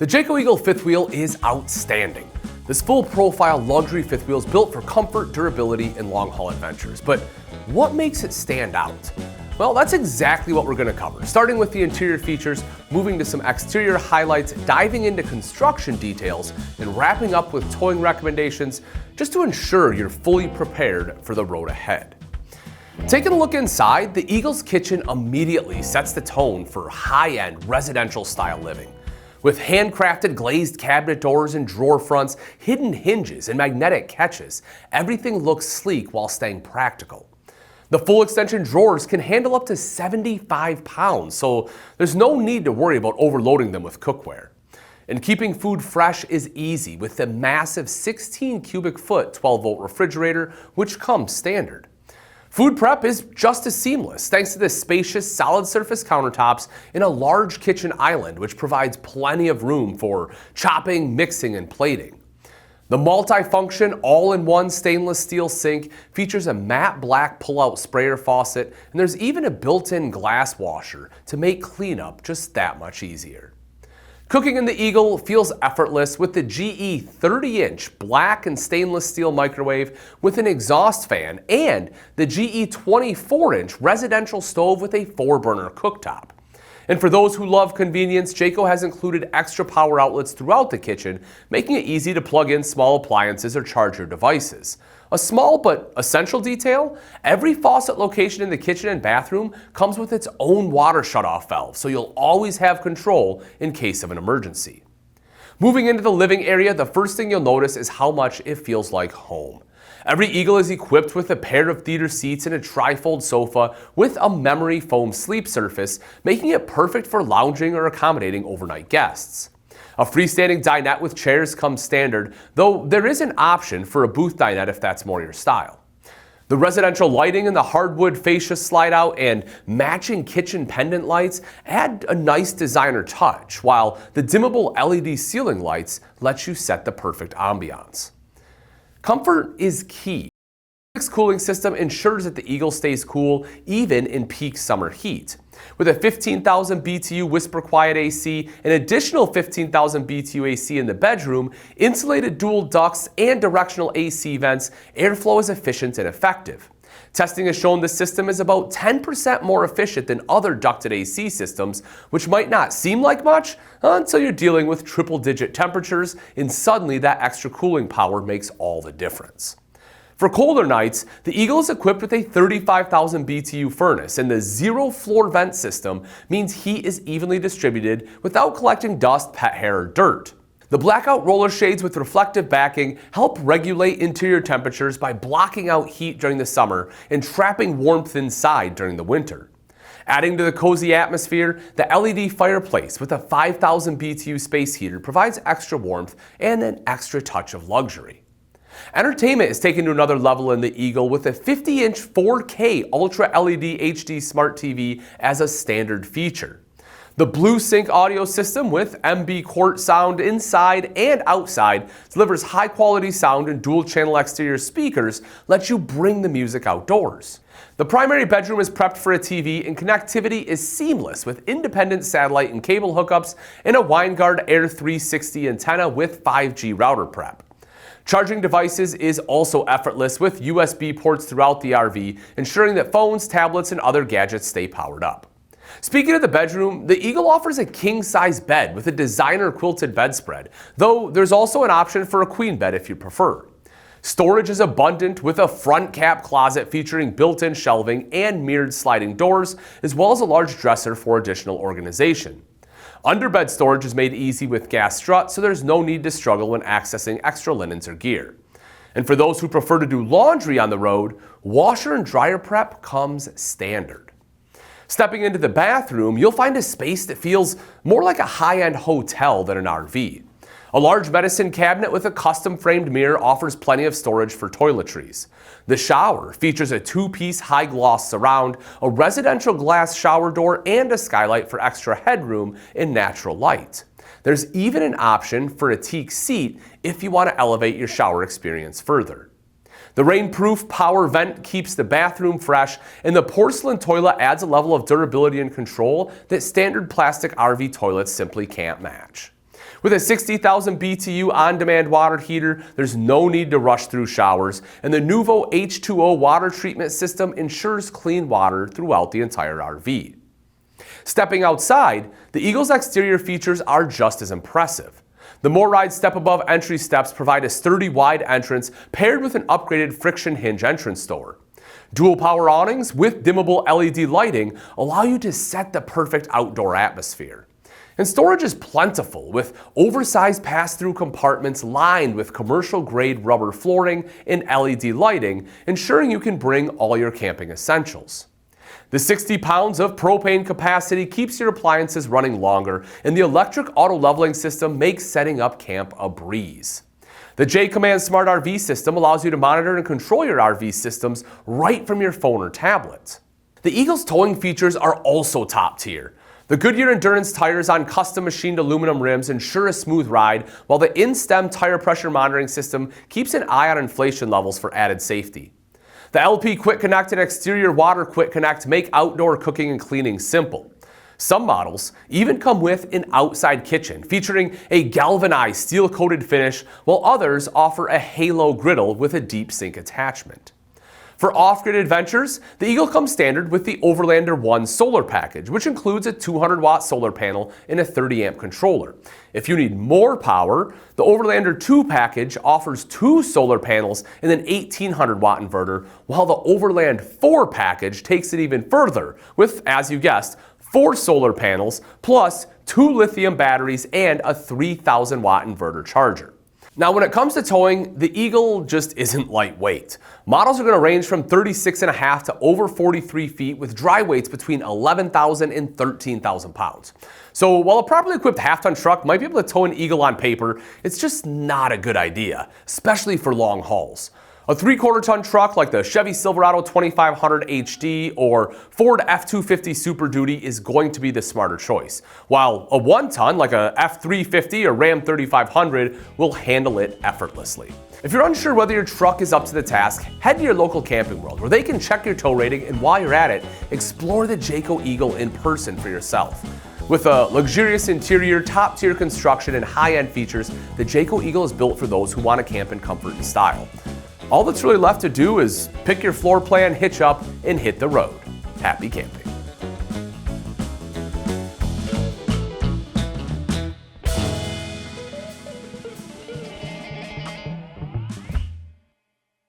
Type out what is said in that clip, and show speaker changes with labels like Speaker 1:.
Speaker 1: The Jayco Eagle fifth wheel is outstanding. This full-profile luxury fifth wheel is built for comfort, durability, and long-haul adventures. But what makes it stand out? Well, that's exactly what we're going to cover, starting with the interior features, moving to some exterior highlights, diving into construction details, and wrapping up with towing recommendations just to ensure you're fully prepared for the road ahead. Taking a look inside, the Eagle's kitchen immediately sets the tone for high-end residential style living. With handcrafted glazed cabinet doors and drawer fronts, hidden hinges, and magnetic catches, everything looks sleek while staying practical. The full extension drawers can handle up to 75 pounds, so there's no need to worry about overloading them with cookware. And keeping food fresh is easy with the massive 16 cubic foot 12-volt refrigerator, which comes standard. Food prep is just as seamless thanks to the spacious solid surface countertops and a large kitchen island, which provides plenty of room for chopping, mixing, and plating. The multi-function all-in-one stainless steel sink features a matte black pull-out sprayer faucet, and there's even a built-in glass washer to make cleanup just that much easier. Cooking in the Eagle feels effortless with the GE 30-inch black and stainless steel microwave with an exhaust fan and the GE 24-inch residential stove with a 4-burner cooktop. And for those who love convenience, Jayco has included extra power outlets throughout the kitchen, making it easy to plug in small appliances or charge your devices. A small but essential detail, every faucet location in the kitchen and bathroom comes with its own water shutoff valve, so you'll always have control in case of an emergency. Moving into the living area, the first thing you'll notice is how much it feels like home. Every Eagle is equipped with a pair of theater seats and a tri-fold sofa with a memory foam sleep surface, making it perfect for lounging or accommodating overnight guests. A freestanding dinette with chairs comes standard, though there is an option for a booth dinette if that's more your style. The residential lighting and the hardwood fascia slide out and matching kitchen pendant lights add a nice designer touch, while the dimmable LED ceiling lights let you set the perfect ambiance. Comfort is key. The cooling system ensures that the Eagle stays cool even in peak summer heat. With a 15,000 BTU whisper quiet AC, an additional 15,000 BTU AC in the bedroom, insulated dual ducts, and directional AC vents, airflow is efficient and effective. Testing has shown the system is about 10% more efficient than other ducted AC systems, which might not seem like much until you're dealing with triple-digit temperatures, and suddenly that extra cooling power makes all the difference. For colder nights, the Eagle is equipped with a 35,000 BTU furnace, and the zero-floor vent system means heat is evenly distributed without collecting dust, pet hair, or dirt. The blackout roller shades with reflective backing help regulate interior temperatures by blocking out heat during the summer and trapping warmth inside during the winter. Adding to the cozy atmosphere, the LED fireplace with a 5,000 BTU space heater provides extra warmth and an extra touch of luxury. Entertainment is taken to another level in the Eagle with a 50-inch 4K Ultra LED HD Smart TV as a standard feature. The Blue Sync audio system with MB Quart sound inside and outside delivers high-quality sound, and dual-channel exterior speakers let you bring the music outdoors. The primary bedroom is prepped for a TV, and connectivity is seamless with independent satellite and cable hookups and a WineGuard Air 360 antenna with 5G router prep. Charging devices is also effortless with USB ports throughout the RV, ensuring that phones, tablets, and other gadgets stay powered up. Speaking of the bedroom, the Eagle offers a king-size bed with a designer quilted bedspread, though there's also an option for a queen bed if you prefer. Storage is abundant with a front cap closet featuring built-in shelving and mirrored sliding doors, as well as a large dresser for additional organization. Underbed storage is made easy with gas strut, so there's no need to struggle when accessing extra linens or gear. And for those who prefer to do laundry on the road, washer and dryer prep comes standard. Stepping into the bathroom, you'll find a space that feels more like a high-end hotel than an RV. A large medicine cabinet with a custom-framed mirror offers plenty of storage for toiletries. The shower features a 2-piece high-gloss surround, a residential glass shower door, and a skylight for extra headroom and natural light. There's even an option for a teak seat if you want to elevate your shower experience further. The rainproof power vent keeps the bathroom fresh, and the porcelain toilet adds a level of durability and control that standard plastic RV toilets simply can't match. With a 60,000 BTU on-demand water heater, there's no need to rush through showers, and the Nuvo H2O water treatment system ensures clean water throughout the entire RV. Stepping outside, the Eagle's exterior features are just as impressive. The MoreRide step-above entry steps provide a sturdy wide entrance paired with an upgraded friction hinge entrance door. Dual power awnings with dimmable LED lighting allow you to set the perfect outdoor atmosphere. And storage is plentiful, with oversized pass-through compartments lined with commercial-grade rubber flooring and LED lighting, ensuring you can bring all your camping essentials. The 60 pounds of propane capacity keeps your appliances running longer, and the electric auto-leveling system makes setting up camp a breeze. The J-Command Smart RV system allows you to monitor and control your RV systems right from your phone or tablet. The Eagle's towing features are also top tier. The Goodyear Endurance tires on custom machined aluminum rims ensure a smooth ride, while the in-stem tire pressure monitoring system keeps an eye on inflation levels for added safety. The LP Quick Connect and Exterior Water Quick Connect make outdoor cooking and cleaning simple. Some models even come with an outside kitchen featuring a galvanized steel-coated finish, while others offer a halo griddle with a deep sink attachment. For off-grid adventures, the Eagle comes standard with the Overlander 1 solar package, which includes a 200-watt solar panel and a 30-amp controller. If you need more power, the Overlander 2 package offers 2 solar panels and an 1800-watt inverter, while the Overland 4 package takes it even further with, as you guessed, 4 solar panels plus 2 lithium batteries and a 3000-watt inverter charger. Now, when it comes to towing, the Eagle just isn't lightweight. Models are going to range from 36.5 to over 43 feet with dry weights between 11,000 and 13,000 pounds. So while a properly equipped half-ton truck might be able to tow an Eagle on paper, it's just not a good idea, especially for long hauls. A 3/4-ton truck like the Chevy Silverado 2500 HD or Ford F-250 Super Duty is going to be the smarter choice, while a 1-ton like a F-350 or Ram 3500 will handle it effortlessly. If you're unsure whether your truck is up to the task, head to your local Camping World where they can check your tow rating, and while you're at it, explore the Jayco Eagle in person for yourself. With a luxurious interior, top-tier construction, and high-end features, the Jayco Eagle is built for those who want to camp in comfort and style. All that's really left to do is pick your floor plan, hitch up, and hit the road. Happy camping.